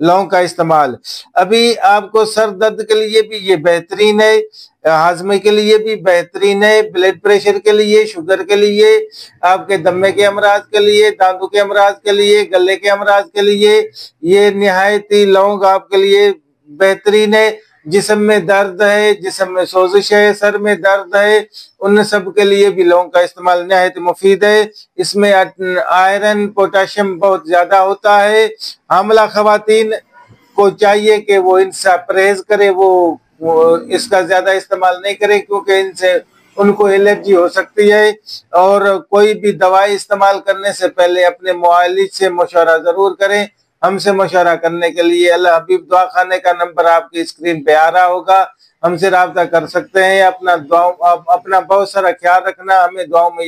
लौंग का इस्तेमाल। अभी आपको सर दर्द के लिए भी ये बेहतरीन है, हाजमे के लिए भी बेहतरीन है, ब्लड प्रेशर के लिए, शुगर के लिए, आपके दमे के अमराज के लिए, दांतों के अमराज के लिए, गले के अमराज के लिए ये निहायत ही लौंग आपके लिए बेहतरीन है। जिस्म में दर्द है, जिस्म में सोजिश है, सर में दर्द है, उन सब के लिए भी लौंग का इस्तेमाल निहायत मुफीद है। इसमें आयरन पोटाशियम बहुत ज्यादा होता है। हामला खवातीन को चाहिए कि वो इनसे परहेज करे, वो इसका ज्यादा इस्तेमाल नहीं करे, क्योंकि इनसे उनको एलर्जी हो सकती है। और कोई भी दवाई इस्तेमाल करने से पहले अपने मुआलिज से मशवरा जरूर करें। हमसे मशवरा करने के लिए अल हबीब दवा खाने का नंबर आपकी स्क्रीन पे आ रहा होगा, हमसे राब्ता कर सकते हैं। अपना बहुत सारा ख्याल रखना, हमें दुआओं में